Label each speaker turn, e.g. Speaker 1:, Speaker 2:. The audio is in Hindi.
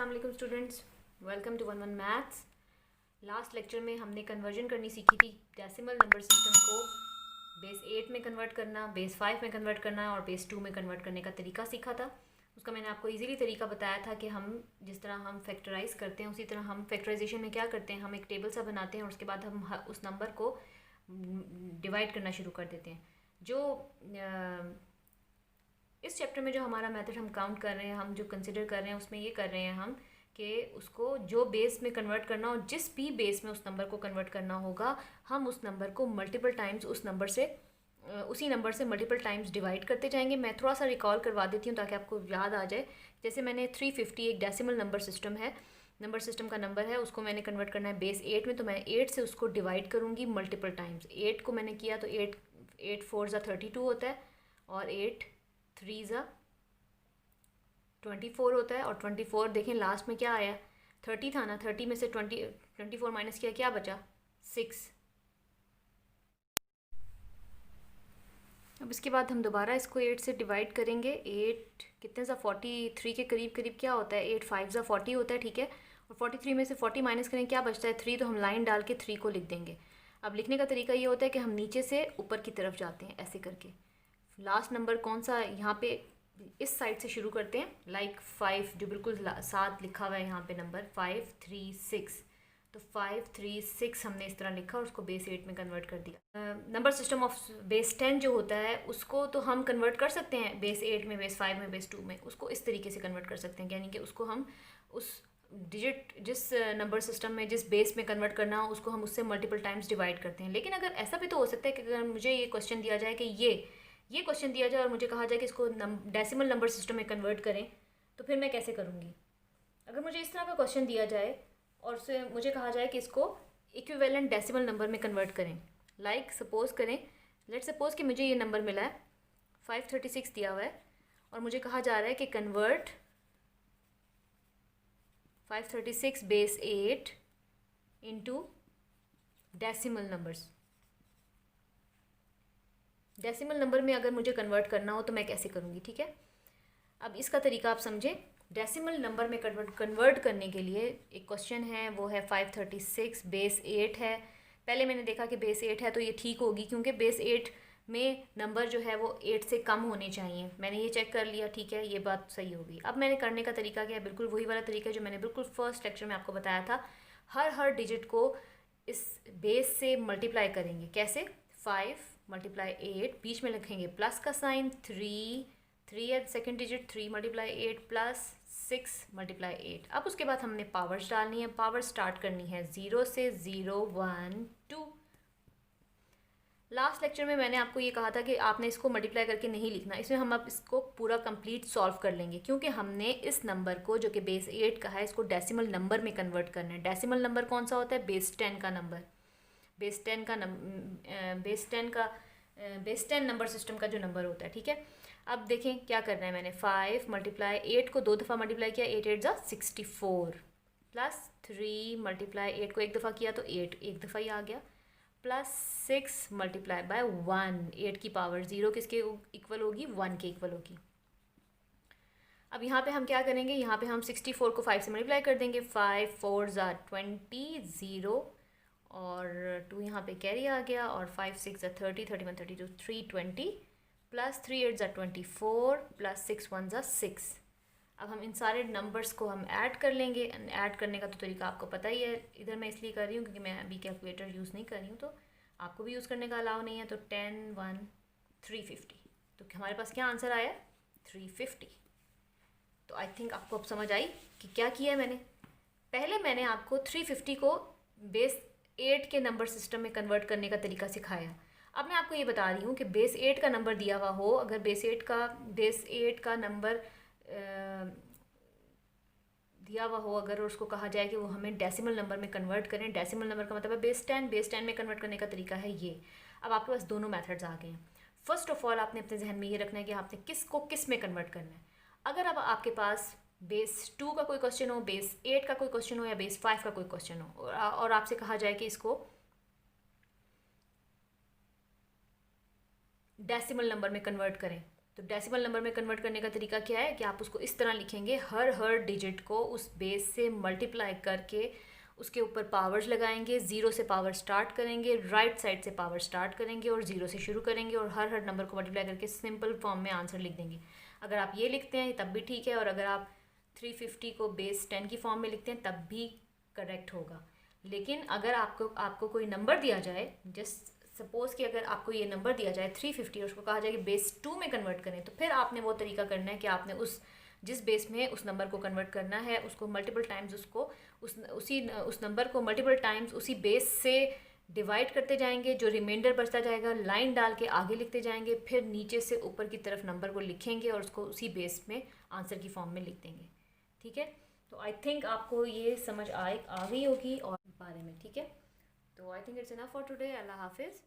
Speaker 1: अस्सलाम वालेकुम students, welcome to one one maths. Last lecture में हमने कन्वर्जन करनी सीखी थी। डेसिमल नंबर सिस्टम को बेस 8 में कन्वर्ट करना, बेस 5 में कन्वर्ट करना और बेस 2 में कन्वर्ट करने का तरीका सीखा था। उसका मैंने आपको इजीली तरीका बताया था कि हम जिस तरह हम फैक्टराइज करते हैं उसी तरह हम फैक्टराइजेशन में क्या करते हैं, हम एक टेबल सा बनाते हैं और उसके बाद हम उस नंबर को डिवाइड करना शुरू कर देते हैं। जो इस चैप्टर में जो हमारा मेथड हम काउंट कर रहे हैं, हम जो कंसिडर कर रहे हैं, उसमें ये कर रहे हैं हम कि उसको जो बेस में कन्वर्ट करना हो, जिस भी बेस में उस नंबर को कन्वर्ट करना होगा, हम उस नंबर को मल्टीपल टाइम्स उसी नंबर से मल्टीपल टाइम्स डिवाइड करते जाएंगे। मैं थोड़ा सा रिकॉल करवा देती हूँ ताकि आपको याद आ जाए। जैसे मैंने 350 एक डेसिमल नंबर सिस्टम है, नंबर सिस्टम का नंबर है, उसको मैंने कन्वर्ट करना है बेस 8 में, तो मैं 8 से उसको डिवाइड करूँगी मल्टीपल टाइम्स। 8 को मैंने किया तो 8 4 ज़ा 32 होता है और 8 3 ज़ा 24 होता है। और 24 देखें लास्ट में क्या आया, 30 था ना, 30 में से 24 माइनस किया, क्या बचा 6। अब इसके बाद हम दोबारा इसको 8 से डिवाइड करेंगे। 8 कितने सा 43 के करीब करीब क्या होता है, 8 5 ज़ा 40 होता है, ठीक है। और 43 में से 40 माइनस करें, क्या बचता है 3, तो हम लाइन डाल के 3 को लिख देंगे। अब लिखने का तरीका ये होता है कि हम नीचे से ऊपर की तरफ जाते हैं ऐसे करके। लास्ट नंबर कौन सा, यहाँ पे इस साइड से शुरू करते हैं, लाइक 5 जो बिल्कुल साथ लिखा हुआ है यहाँ पे नंबर 5 3 6, तो 5 3 6 हमने इस तरह लिखा और उसको बेस 8 में कन्वर्ट कर दिया। नंबर सिस्टम ऑफ बेस 10 जो होता है उसको तो हम कन्वर्ट कर सकते हैं बेस 8 में, बेस 5 में, बेस 2 में। उसको इस तरीके से कन्वर्ट कर सकते हैं, यानी कि उसको हम उस डिजिट जिस नंबर सिस्टम में जिस बेस में कन्वर्ट करना हो उसको हम उससे मल्टीपल टाइम्स डिवाइड करते हैं। लेकिन अगर ऐसा भी तो हो सकता है कि अगर मुझे ये क्वेश्चन दिया जाए कि ये क्वेश्चन दिया जाए और मुझे कहा जाए कि इसको डेसिमल नंबर सिस्टम में कन्वर्ट करें, तो फिर मैं कैसे करूँगी। अगर मुझे इस तरह का क्वेश्चन दिया जाए और उससे मुझे कहा जाए कि इसको इक्विवेलेंट डेसिमल नंबर में कन्वर्ट करें, लाइक सपोज करें, लेट सपोज कि मुझे ये नंबर मिला है 536 दिया हुआ है और मुझे कहा जा रहा है कि convert 536 base 8 into decimal numbers. Decimal number में अगर मुझे कन्वर्ट करना हो तो मैं कैसे करूँगी, ठीक है। अब इसका तरीका आप समझें। डेसिमल नंबर में कन्वर्ट करने के लिए एक क्वेश्चन है, वो है 536 बेस 8 है। पहले मैंने देखा कि बेस 8 है तो ये ठीक होगी, क्योंकि बेस 8 में नंबर जो है वो 8 से कम होने चाहिए। मैंने ये चेक कर लिया, ठीक है, ये बात सही होगी। अब मैंने करने का तरीका क्या है, बिल्कुल वही वाला तरीका जो मैंने बिल्कुल फर्स्ट लेक्चर में आपको बताया था। हर डिजिट को इस बेस से मल्टीप्लाई करेंगे। कैसे, 5 मल्टीप्लाई 8, बीच में लिखेंगे प्लस का साइन, 3 है second digit, 3 multiply 8 plus 6 multiply 8। अब उसके बाद हमने पावर्स डालनी है। पावर स्टार्ट करनी है 0 से, 0 1 2। लास्ट लेक्चर में मैंने आपको ये कहा था कि आपने इसको मल्टीप्लाई करके नहीं लिखना, इसमें हम अब इसको पूरा कंप्लीट सॉल्व कर लेंगे, क्योंकि हमने इस नंबर को जो कि बेस 8 का है इसको डेसिमल नंबर में कन्वर्ट करना है। डेसिमल नंबर कौन सा होता है, बेस 10 का नंबर, बेस 10 नंबर सिस्टम का जो नंबर होता है, ठीक है। अब देखें क्या करना है, मैंने 5 मल्टीप्लाई 8 को 2 दफ़ा मल्टीप्लाई किया, 8 8 ज़ा 64, प्लस 3 मल्टीप्लाई 8 को 1 दफ़ा किया तो 8 एक दफ़ा ही आ गया, प्लस 6 मल्टीप्लाई बाय 1, 8 की पावर 0 किसके इक्वल होगी, 1 के इक्वल होगी। अब यहाँ पे हम क्या करेंगे, यहाँ पे हम 64 को 5 से मल्टीप्लाई कर देंगे, 5 4 ज़ा 20, 0 और 2 यहाँ पे कैरी आ गया, और 5 6 ज़ा 30, 31 32 320, प्लस 3 8 ज़ा 24, प्लस 6 1 ज़ा 6। अब हम इन सारे नंबर्स को हम ऐड कर लेंगे। ऐड करने का तो तरीका आपको पता ही है, इधर मैं इसलिए कर रही हूँ क्योंकि मैं अभी कैलकुलेटर यूज़ नहीं कर रही हूँ, तो आपको भी यूज़ करने का अलाउ नहीं है। तो 10 1 350, तो हमारे पास क्या आंसर आया, 350। तो आई थिंक आपको अब समझ आई कि क्या किया है मैंने। पहले मैंने आपको 350 को बेस 8 के नंबर सिस्टम में कन्वर्ट करने का तरीका सिखाया। अब मैं आपको ये बता रही हूँ कि बेस 8 का नंबर दिया हुआ हो, अगर बेस 8 का नंबर दिया हुआ हो, अगर उसको कहा जाए कि वो हमें डेसिमल नंबर में कन्वर्ट करें, डेसिमल नंबर का मतलब है बेस 10 में कन्वर्ट करने का तरीका है ये। अब आपके पास दोनों मेथड्स आ गए हैं। फर्स्ट ऑफ ऑल आपने अपने जहन में ये रखना है कि आपने किसको किस में कन्वर्ट करना है। अगर अब आपके पास बेस 2 का कोई क्वेश्चन हो, बेस 8 का कोई क्वेश्चन हो या बेस 5 का कोई क्वेश्चन हो, और आपसे कहा जाए कि इसको डेसिमल नंबर में कन्वर्ट करें, तो डेसिमल नंबर में कन्वर्ट करने का तरीका क्या है कि आप उसको इस तरह लिखेंगे, हर डिजिट को उस बेस से मल्टीप्लाई करके उसके ऊपर पावर्स लगाएंगे, ज़ीरो से पावर स्टार्ट करेंगे, राइट साइड से पावर स्टार्ट करेंगे और ज़ीरो से शुरू करेंगे और हर नंबर को मल्टीप्लाई करके सिंपल फॉर्म में आंसर लिख देंगे। अगर आप ये लिखते हैं तब भी ठीक है, और अगर आप 350 को बेस 10 की फॉर्म में लिखते हैं तब भी करेक्ट होगा। लेकिन अगर आपको कोई नंबर दिया जाए, जस्ट सपोज़ कि अगर आपको ये नंबर दिया जाए 350 और उसको कहा जाए कि बेस 2 में कन्वर्ट करें, तो फिर आपने वो तरीका करना है कि आपने जिस बेस में उस नंबर को कन्वर्ट करना है उसको मल्टीपल टाइम्स उस नंबर को मल्टीपल टाइम्स उसी बेस से डिवाइड करते जाएंगे, जो रिमाइंडर बचता जाएगा लाइन डाल के आगे लिखते जाएंगे, फिर नीचे से ऊपर की तरफ नंबर को लिखेंगे और उसको उसी बेस में आंसर की फॉर्म में लिख देंगे। ठीक है, तो आई थिंक आपको ये समझ आ गई होगी और बारे में। ठीक है, तो I think it's enough for today. अल्लाह हाफिज़।